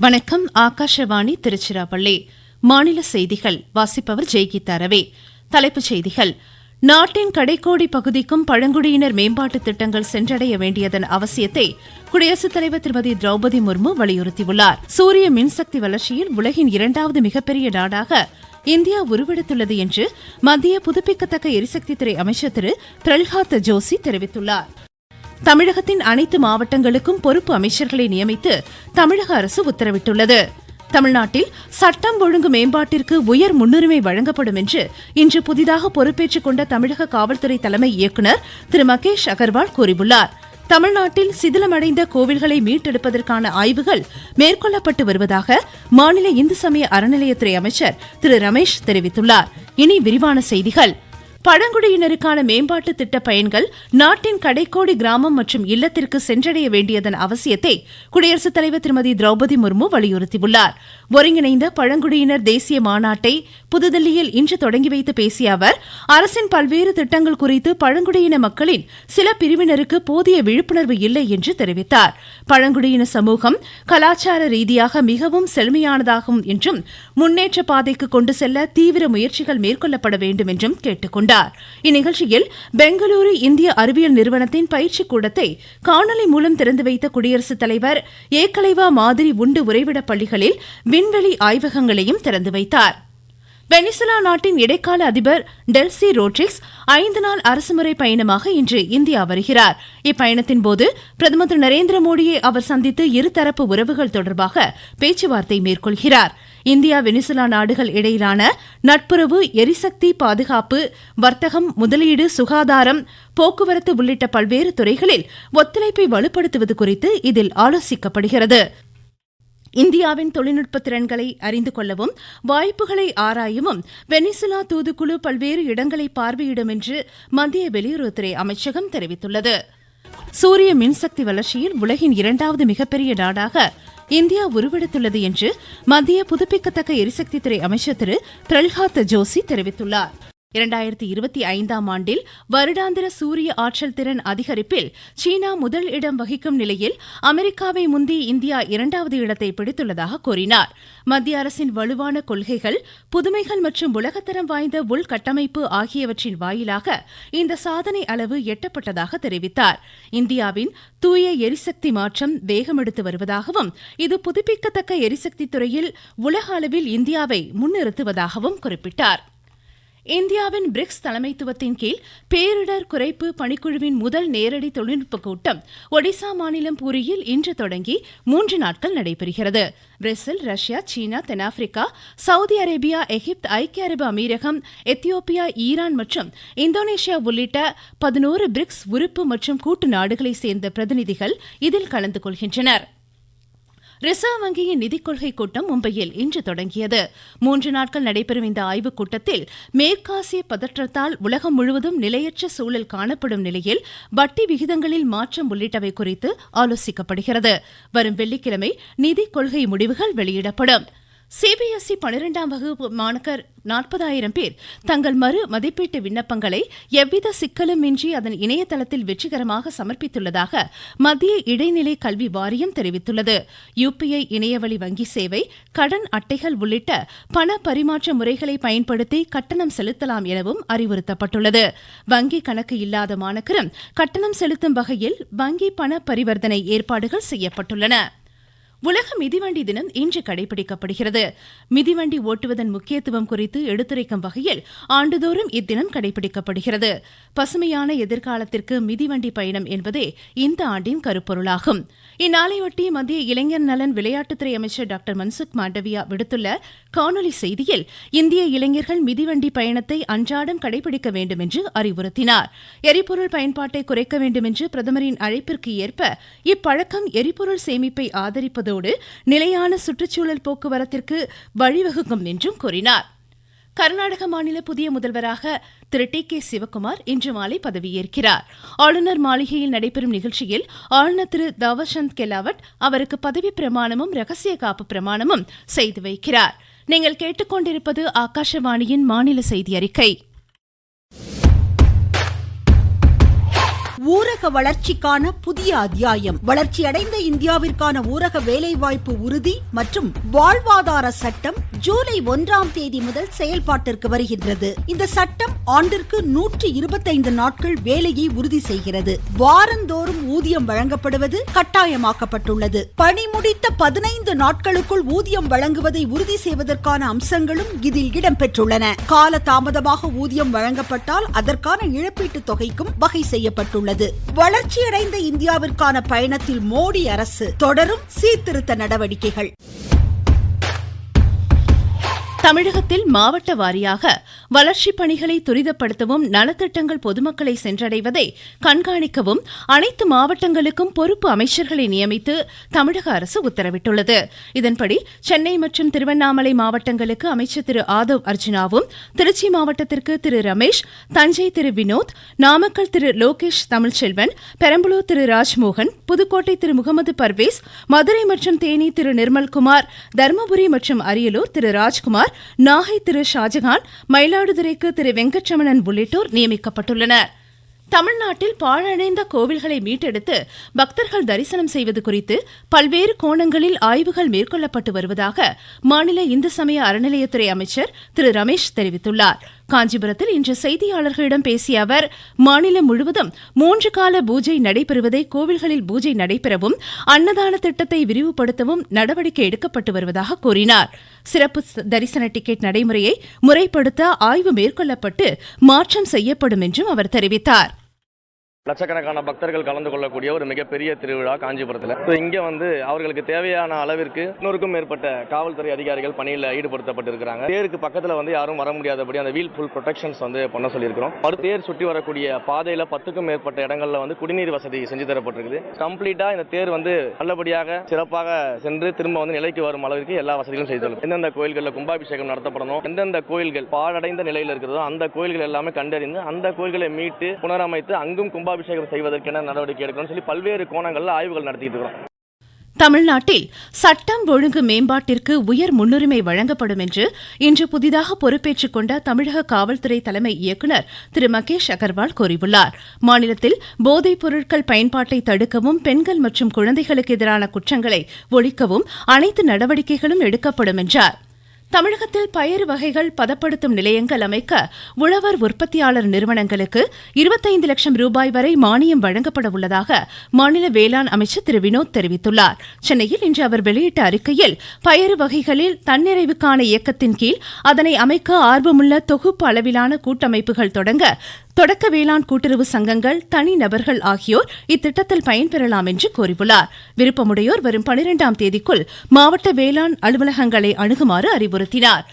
வணக்கம். ஆகாஷவாணி திருச்சிராப்பள்ளி. மாநில செய்திகள் வாசிப்பவர் ஜெய்கீதா ரவி. தலைப்புச் செய்திகள். நாட்டின் கடைக்கோடி பகுதிக்கும் பழங்குடியினர் மேம்பாட்டு திட்டங்கள் சென்றடைய வேண்டியதன் அவசியத்தை குடியரசுத் தலைவர் திருமதி திரௌபதி முர்மு வலியுறுத்தியுள்ளார். சூரிய மின்சக்தி வளர்ச்சியில் உலகின் இரண்டாவது மிகப்பெரிய நாடாக இந்தியா உருவெடுத்துள்ளது என்று மத்திய புதுப்பிக்கத்தக்க எரிசக்தித்துறை அமைச்சர் திரு பிரல்ஹாத் ஜோஷி தெரிவித்துள்ளார். தமிழகத்தின் அனைத்து மாவட்டங்களுக்கும் பொறுப்பு அமைச்சர்களை நியமித்து தமிழக அரசு உத்தரவிட்டுள்ளது. தமிழ்நாட்டில் சட்டம் ஒழுங்கு மேம்பாட்டிற்கு உயர் முன்னுரிமை வழங்கப்படும் என்று இன்று புதிதாக பொறுப்பேற்றுக் கொண்ட தமிழக காவல்துறை தலைமை இயக்குநர் திரு மகேஷ் அகர்வால் கூறியுள்ளார். தமிழ்நாட்டில் சிதிலமடைந்த கோவில்களை மீட்டெடுப்பதற்கான ஆய்வுகள் மேற்கொள்ளப்பட்டு வருவதாக மாநில இந்து சமய அறநிலையத்துறை அமைச்சர் திரு ரமேஷ் தெரிவித்துள்ளார். இனி விரிவான செய்திகள். பழங்குடியினருக்கான மேம்பாட்டு திட்ட பயன்கள் நாட்டின் கடைக்கோடி கிராமம் மற்றும் இல்லத்திற்கு சென்றடைய வேண்டியதன் அவசியத்தை குடியரசுத் தலைவர் திருமதி திரௌபதி முர்மு வலியுறுத்தியுள்ளார். ஒருங்கிணைந்த பழங்குடியினர் தேசிய மாநாட்டை புதுதில்லியில் இன்று தொடங்கி வைத்து பேசிய அவர், அரசின் பல்வேறு திட்டங்கள் குறித்து பழங்குடியின மக்களின் சில பிரிவினருக்கு போதிய விழிப்புணர்வு இல்லை என்று தெரிவித்தார். பழங்குடியின சமூகம் கலாச்சார ரீதியாக மிகவும் செழுமையானதாகும் என்றும் முன்னேற்ற பாதைக்கு கொண்டு செல்ல தீவிர முயற்சிகள் மேற்கொள்ளப்பட வேண்டும் என்றும் கேட்டுக் கொண்டார். இந்நிகழ்ச்சியில் பெங்களூரு இந்திய அறிவியல் நிறுவனத்தின் பயிற்சி கூடத்தை காணொலி மூலம் திறந்து வைத்த குடியரசுத் தலைவர் ஏகலைவா மாதிரி உண்டு உறைவிட பள்ளிகளில் விண்வெளி ஆய்வகங்களையும் திறந்து வைத்தார். வெனிசுலா நாட்டின் இடைக்கால அதிபர் டெல்சி ரோட்ரிக்ஸ் 5 நாள் அரசுமுறை பயணமாக இன்று இந்தியா வருகிறார். இப்பயணத்தின்போது பிரதமர் திரு நரேந்திர மோடியை அவர் சந்தித்து இருதரப்பு உறவுகள் தொடர்பாக பேச்சுவார்த்தை மேற்கொள்கிறார். இந்தியா வெனிசுலா நாடுகள் இடையிலான நட்புறவு, எரிசக்தி, பாதுகாப்பு, வர்த்தகம், முதலீடு, சுகாதாரம், போக்குவரத்து உள்ளிட்ட பல்வேறு துறைகளில் ஒத்துழைப்பை வலுப்படுத்துவது குறித்து இதில் ஆலோசிக்கப்படுகிறது. இந்தியாவின் தொழில்நுட்ப திறன்களை அறிந்து கொள்ளவும் வாய்ப்புகளை ஆராயவும் வெனிசுலா தூதுக்குழு பல்வேறு இடங்களை பார்வையிடும் என்று மத்திய வெளியுறவுத்துறை அமைச்சகம் தெரிவித்துள்ளது. சூரிய மின்சக்தி வளர்ச்சியில் உலகின் இரண்டாவது மிகப்பெரிய நாடாக இந்தியா உருவெடுத்துள்ளது என்று மத்திய புதுப்பிக்கத்தக்க எரிசக்தித்துறை அமைச்சர் திரு பிரல்ஹாத் ஜோஷி தெரிவித்துள்ளார். 2025ஆம் ஆண்டில் வருடாந்திர சூரிய ஆற்றல் திறன் அதிகரிப்பில் சீனா முதல் இடம் வகிக்கும் நிலையில் அமெரிக்காவை முந்தி இந்தியா 2வது இடத்தை பிடித்துள்ளதாக கூறினார். மத்திய அரசின் வலுவான கொள்கைகள், புதுமைகள் மற்றும் உலகத்தரம் வாய்ந்த உள்கட்டமைப்பு ஆகியவற்றின் வாயிலாக இந்த சாதனை அளவு எட்டப்பட்டதாக தெரிவித்தார். இந்தியாவின் தூய எரிசக்தி மாற்றம் வேகமெடுத்து வருவதாகவும் இது புதுப்பிக்கத்தக்க எரிசக்தி துறையில் உலக அளவில் இந்தியாவை முன்னிறுத்துவதாகவும் குறிப்பிட்டார். இந்தியாவின் பிரிக்ஸ் தலைமைத்துவத்தின் கீழ் பேரிடர் குறைப்பு பணிக்குழுவின் முதல் நேரடி தொழில்நுட்ப கூட்டம் ஒடிசா மாநிலம் பூரியில் இன்று தொடங்கி 3 நாட்கள் நடைபெறுகிறது. பிரேசில், ரஷ்யா, சீனா, தென்னாப்பிரிக்கா, சவுதி அரேபியா, எகிப்து, ஐக்கிய அரபு அமீரகம், எத்தியோப்பியா, ஈரான் மற்றும் இந்தோனேஷியா உள்ளிட்ட 11 பிரிக்ஸ் உறுப்பு மற்றும் கூட்டு நாடுகளைச் சேர்ந்த பிரதிநிதிகள் இதில் கலந்து கொள்கின்றனர். ரிசர்வ் வங்கியின் நிதிக் கொள்கை கூட்டம் மும்பையில் இன்று தொடங்கியது. 3 நாட்கள் நடைபெறும் இந்த ஆய்வுக் கூட்டத்தில் மேற்காசிய பதற்றத்தால் உலகம் முழுவதும் நிலையற்ற சூழல் காணப்படும் நிலையில் வட்டி விகிதங்களில் மாற்றம் உள்ளிட்டவை குறித்து ஆலோசிக்கப்படுகிறது. வரும் வெள்ளிக்கிழமை நிதிக் கொள்கை முடிவுகள் வெளியிடப்படும். சிபிஎஸ்இ 12ஆம் வகுப்பு மாணாக்கர் 40,000 பேர் தங்கள் மறு மதிப்பீட்டு விண்ணப்பங்களை எவ்வித சிக்கலும் இன்றி அதன் இணையதளத்தில் வெற்றிகரமாக சமர்ப்பித்துள்ளதாக மத்திய இடைநிலை கல்வி வாரியம் தெரிவித்துள்ளது. யுபிஐ இணையவழி வங்கி சேவை, கடன் அட்டைகள் உள்ளிட்ட பண பரிமாற்ற முறைகளை பயன்படுத்தி கட்டணம் செலுத்தலாம் எனவும் அறிவுறுத்தப்பட்டுள்ளது. வங்கி கணக்கு இல்லாத மாணாக்கரும் கட்டணம் செலுத்தும் வகையில் வங்கி பண பரிவர்த்தனை ஏற்பாடுகள் செய்யப்பட்டுள்ளன. உலக மிதிவண்டி தினம் இன்று கடைபிடிக்கப்படுகிறது. மிதிவண்டி ஓட்டுவதன் முக்கியத்துவம் குறித்து எடுத்துரைக்கும் வகையில் ஆண்டுதோறும் இத்தினம் கடைபிடிக்கப்படுகிறது. பசுமையான எதிர்காலத்திற்கு மிதிவண்டி பயணம் என்பதே இந்த ஆண்டின் கருப்பொருளாகும். இந்நாளையொட்டி மத்திய இளைஞர் நலன் விளையாட்டுத்துறை அமைச்சர் டாக்டர் மன்சுக் மாண்டவியா விடுத்துள்ள காணொலி செய்தியில் இந்திய இளைஞர்கள் மிதிவண்டி பயணத்தை அன்றாடம் கடைபிடிக்க வேண்டும் என்று அறிவுறுத்தினார். எரிபொருள் பயன்பாட்டை குறைக்க வேண்டும் என்று பிரதமரின் அழைப்பிற்கு ஏற்ப இப்பழக்கம் எரிபொருள் சேமிப்பை ஆதரிப்பது நிலையான சுற்றுச்சூழல் போக்குவரத்திற்கு வழிவகுக்கும் என்றும் கூறினார். கர்நாடக மாநில புதிய முதல்வராக திரு டி.கே. சிவக்குமார் இன்று மாலை பதவியேற்கிறார். ஆளுநர் மாளிகையில் நடைபெறும் நிகழ்ச்சியில் ஆளுநர் திரு தாவர்சந்த் கெலாவட் அவருக்கு பதவி பிரமாணமும் ரகசிய காப்பு பிரமாணமும் செய்து வைக்கிறார். நீங்கள் கேட்டுக்கொண்டிருப்பது ஆகாஷவாணியின் மாநில செய்தி அறிக்கை. ஊரக வளர்ச்சிக்கான புதிய அத்தியாயம். வளர்ச்சியடைந்த இந்தியாவிற்கான ஊரக வேலைவாய்ப்பு உறுதி மற்றும் வாழ்வாதார சட்டம் ஜூலை 1ஆம் தேதி முதல் செயல்பாட்டிற்கு வருகின்றது. இந்த சட்டம் ஆண்டிற்கு 125 நாட்கள் வேலையை உறுதி செய்கிறது. வாரந்தோறும் ஊதியம் வழங்கப்படுவது கட்டாயமாக்கப்பட்டுள்ளது. பணி முடித்த 15 நாட்களுக்குள் ஊதியம் வழங்குவதை உறுதி செய்வதற்கான அம்சங்களும் இதில் இடம்பெற்றுள்ளன. கால தாமதமாக ஊதியம் வழங்கப்பட்டால் அதற்கான இழப்பீட்டு தொகைக்கும் வகை செய்யப்பட்டுள்ளது. வளர்ச்சியடைந்த இந்தியாவிற்கான பயணத்தில் மோடி அரசு தொடரும் சீர்திருத்த நடவடிக்கைகள். தமிழகத்தில் மாவட்ட வாரியாக வளர்ச்சிப் பணிகளை துரிதப்படுத்தவும் நலத்திட்டங்கள் பொதுமக்களை சென்றடைவதை கண்காணிக்கவும் அனைத்து மாவட்டங்களுக்கும் பொறுப்பு அமைச்சர்களை நியமித்து தமிழக அரசு உத்தரவிட்டுள்ளது. இதன்படி சென்னை மற்றும் திருவண்ணாமலை மாவட்டங்களுக்கு அமைச்சர் திரு ஆதவ் அர்ஜுனாவும், திருச்சி மாவட்டத்திற்கு திரு ரமேஷ், தஞ்சை திரு வினோத், நாமக்கல் திரு லோகேஷ் தமிழ்ச்செல்வன், பெரம்பலூர் திரு ராஜ்மோகன், புதுக்கோட்டை திரு முகமது பர்வேஸ், மதுரை மற்றும் தேனி திரு நிர்மல்குமார், தருமபுரி மற்றும் அரியலூர் திரு ராஜ்குமார், நாகை திரு ஷாஜகான், மயிலாடுதுறைக்கு திரு வெங்கட்ரமணன் உள்ளிட்டோர் நியமிக்கப்பட்டுள்ளனர். தமிழ்நாட்டில் பாழடைந்த கோவில்களை மீட்டெடுத்து பக்தர்கள் தரிசனம் செய்வது குறித்து பல்வேறு கோணங்களில் ஆய்வுகள் மேற்கொள்ளப்பட்டு வருவதாக மாநில இந்து சமய அறநிலையத்துறை அமைச்சர் திரு ரமேஷ் தெரிவித்துள்ளார். காஞ்சிபுரத்தில் இன்று செய்தியாளர்களிடம் பேசிய அவர், மாநிலம் முழுவதும் 3 கால பூஜை நடைபெறுவதை கோவில்களில் பூஜை நடைபெறவும் அன்னதான திட்டத்தை விரிவுபடுத்தவும் நடவடிக்கை எடுக்கப்பட்டு வருவதாக கூறினார். சிறப்பு தரிசன டிக்கெட் நடைமுறையை முறைப்படுத்த ஆய்வு மேற்கொள்ளப்பட்டு மாற்றம் செய்யப்படும் என்றும் அவர் தெரிவித்தார். லட்சக்கணக்கான பக்தர்கள் கலந்து கொள்ளக்கூடிய ஒரு மிகப்பெரிய திருவிழா காஞ்சிபுரத்தில். இங்க அவர்களுக்கு தேவையான அளவிற்கு 100க்கும் மேற்பட்ட காவல்துறை அதிகாரிகள் பணியில் ஈடுபடுத்தப்பட்டிருக்கிறாங்க. தேருக்கு பக்கத்தில் யாரும் வர முடியாதபடி அந்த வீல் ஃபுல் ப்ரொடெக்ஷன்ஸ் பண்ண சொல்லியிருக்கிறோம். தேர் சுற்றி வரக்கூடிய பாதையில 10க்கும் மேற்பட்ட இடங்கள்ல குடிநீர் வசதி செஞ்சு தரப்பட்டிருக்குது. கம்ப்ளீட்டா இந்த தேர் நல்லபடியாக சிறப்பாக சென்று திரும்ப நிலைக்கு வரும் அளவிற்கு எல்லா வசதிகளும் செய்து தரும். எந்தெந்த கோயில்களில் கும்பாபிஷேகம் நடத்தப்படணும், எந்தெந்த கோயில்கள் பாழடைந்த நிலையில் இருக்கிறதோ அந்த கோயில்கள் எல்லாமே கண்டறிந்து அந்த கோயில்களை மீட்டு புனரமைத்து அங்கும் கும்பாபிஷேகம் செய்வதற்கென நடவடிக்கை எடுக்கணும்னு சொல்லி பல்வேறு கோணங்களில் ஆய்வுகள் நடத்திட்டு இருக்கிறோம். தமிழ்நாட்டில் சட்டம் ஒழுங்கு மேம்பாட்டிற்கு உயர் முன்னுரிமை வழங்கப்படும் என்று இன்று புதிதாக பொறுப்பேற்றுக் கொண்ட தமிழக காவல்துறை தலைமை இயக்குநர் திரு மகேஷ் அகர்வால் கூறியுள்ளார். மாநிலத்தில் போதைப் பொருட்கள் பயன்பாட்டை தடுக்கவும், பெண்கள் மற்றும் குழந்தைகளுக்கு எதிரான குற்றங்களை ஒழிக்கவும் அனைத்து நடவடிக்கைகளும் எடுக்கப்படும் என்றார். தமிழகத்தில் பயறு வகைகள் பதப்படுத்தும் நிலையங்கள் அமைக்க உழவர் உற்பத்தியாளர் நிறுவனங்களுக்கு 25 லட்சம் ரூபாய் வரை மானியம் வழங்கப்பட உள்ளதாக மாநில வேளாண் அமைச்சர் திரு வினோத் தெரிவித்துள்ளார். சென்னையில் இன்று அவர் வெளியிட்ட அறிக்கையில், பயறு வகைகளில் தன்னிறைவுக்கான இயக்கத்தின் கீழ் அதனை அமைக்க ஆர்வமுள்ள தொகுப்பு அளவிலான கூட்டமைப்புகள் தொடக்க வேளாண் கூட்டுறவு சங்கங்கள், தனிநபர்கள் ஆகியோர் இத்திட்டத்தில் பயன்பெறலாம் என்று கூறியுள்ளார். விருப்பமுடையோர் வரும் 12ஆம் தேதிக்குள் மாவட்ட வேளாண் அலுவலகங்களை அணுகுமாறு அறிவுறுத்தினார்.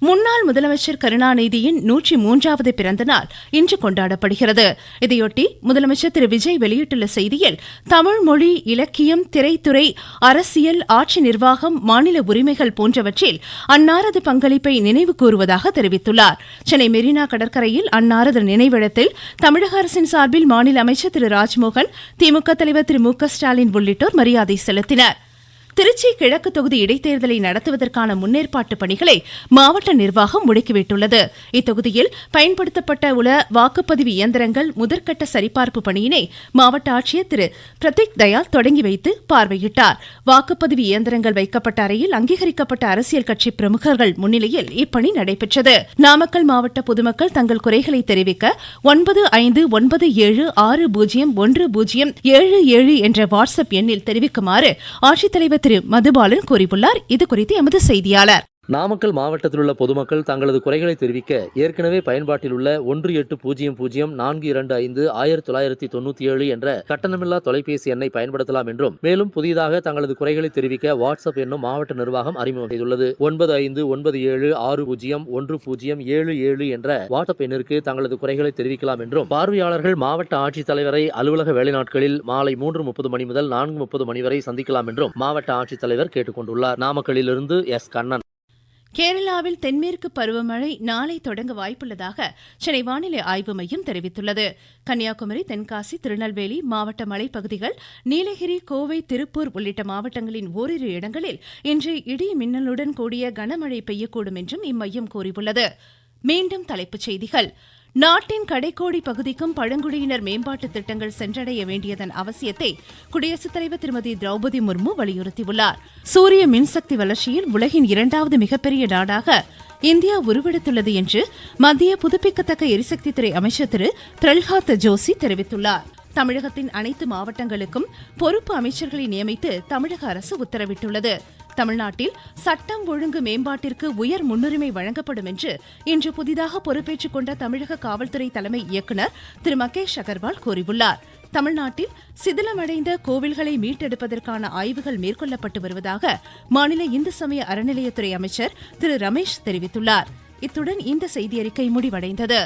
முன்னாள் முதலமைச்சர் கருணாநிதியின் 103வது பிறந்த நாள் இன்று கொண்டாடப்படுகிறது. இதையொட்டி முதலமைச்சர் திரு விஜய் வெளியிட்டுள்ள செய்தியில், தமிழ் மொழி, இலக்கியம், திரைத்துறை, அரசியல், ஆட்சி நிர்வாகம், மாநில உரிமைகள் போன்றவற்றில் அன்னாரது பங்களிப்பை நினைவு கூறுவதாக தெரிவித்துள்ளார். சென்னை மெரினா கடற்கரையில் அன்னாரது நினைவிடத்தில் தமிழக அரசின் சார்பில் மாநில அமைச்சர் திரு ராஜ்மோகன், திமுக தலைவர் திரு மு.க. ஸ்டாலின் உள்ளிட்டோர் மரியாதை செலுத்தினர். திருச்சி கிழக்கு தொகுதி இடைத்தேர்தலை நடத்துவதற்கான முன்னேற்பாட்டு பணிகளை மாவட்ட நிர்வாகம் முடுக்கிவிட்டுள்ளது. இத்தொகுதியில் பயன்படுத்தப்பட்ட உள்ள வாக்குப்பதிவு இயந்திரங்கள் முதற்கட்ட சரிபார்ப்பு பணியினை மாவட்ட ஆட்சியர் திரு பிரதீக் தயாள் தொடங்கி வைத்து பார்வையிட்டார். வாக்குப்பதிவு இயந்திரங்கள் வைக்கப்பட்ட அறையில் அங்கீகரிக்கப்பட்ட அரசியல் கட்சி பிரமுகர்கள் முன்னிலையில் இப்பணி நடைபெற்றது. நாமக்கல் மாவட்ட பொதுமக்கள் தங்கள் குறைகளை தெரிவிக்க 9597601077 என்ற வாட்ஸ்அப் எண்ணில் தெரிவிக்குமாறு ஆட்சித்தலைவர் திரு மதுபாலன் கூறியுள்ளார். இதுகுறித்து எமது செய்தியாளர். நாமக்கல் மாவட்டத்தில் உள்ள பொதுமக்கள் தங்களது குறைகளை தெரிவிக்க ஏற்கனவே பயன்பாட்டில் உள்ள 180042551997 என்ற கட்டணமில்லா தொலைபேசி எண்ணை பயன்படுத்தலாம் என்றும், மேலும் புதிதாக தங்களது குறைகளை தெரிவிக்க வாட்ஸ்அப் என்னும் மாவட்ட நிர்வாகம் அறிமுகம் செய்துள்ளது. 9597601077 என்ற வாட்ஸ்அப் எண்ணிற்கு தங்களது குறைகளை தெரிவிக்கலாம் என்றும், பார்வையாளர்கள் மாவட்ட ஆட்சித்தலைவரை அலுவலக வேலை நாட்களில் மாலை 3:30 மணி முதல் 4:30 மணி வரை சந்திக்கலாம் என்றும் மாவட்ட ஆட்சித்தலைவர் கேட்டுக் கொண்டுள்ளார். நாமக்கல்லிலிருந்து எஸ். கண்ணன். கேரளாவில் தென்மேற்கு பருவமழை நாளை தொடங்க வாய்ப்புள்ளதாக சென்னை வானிலை ஆய்வு மையம் தெரிவித்துள்ளது. கன்னியாகுமரி, தென்காசி, திருநெல்வேலி மாவட்ட மலைப்பகுதிகள், நீலகிரி, கோவை, திருப்பூர் உள்ளிட்ட மாவட்டங்களின் ஓரிரு இடங்களில் இன்று இடி மின்னலுடன் கூடிய கனமழை பெய்யக்கூடும் என்றும் இம்மையம் கூறியுள்ளது. மீண்டும் தலைப்புச் செய்திகள். நாட்டின் கடைக்கோடி பகுதிக்கும் பழங்குடியினர் மேம்பாட்டு திட்டங்கள் சென்றடைய வேண்டியதன் அவசியத்தை குடியரசுத் தலைவர் திருமதி திரௌபதி முர்மு வலியுறுத்தியுள்ளார். சூரிய மின்சக்தி வளர்ச்சியில் உலகின் 2வது மிகப்பெரிய நாடாக இந்தியா உருவெடுத்துள்ளது என்று மத்திய புதுப்பிக்கத்தக்க எரிசக்தித்துறை அமைச்சர் திரு பிரல்ஹாத் ஜோஷி தெரிவித்துள்ளார். தமிழகத்தின் அனைத்து மாவட்டங்களுக்கும் பொறுப்பு அமைச்சர்களை நியமித்து தமிழக அரசு உத்தரவிட்டுள்ளது. தமிழ்நாட்டில் சட்டம் ஒழுங்கு மேம்பாட்டிற்கு உயர் முன்னுரிமை வழங்கப்படும் என்று இன்று புதிதாக பொறுப்பேற்றுக் கொண்ட தமிழக காவல்துறை தலைமை இயக்குநர் திரு மகேஷ் அகர்வால் கூறியுள்ளார். தமிழ்நாட்டில் சிதிலமடைந்த கோவில்களை மீட்டெடுப்பதற்கான ஆய்வுகள் மேற்கொள்ளப்பட்டு வருவதாக மாநில இந்து சமய அறநிலையத்துறை அமைச்சர் திரு ரமேஷ் தெரிவித்துள்ளார். இத்துடன் இந்த செய்தியறிக்கை முடிவடைந்தது.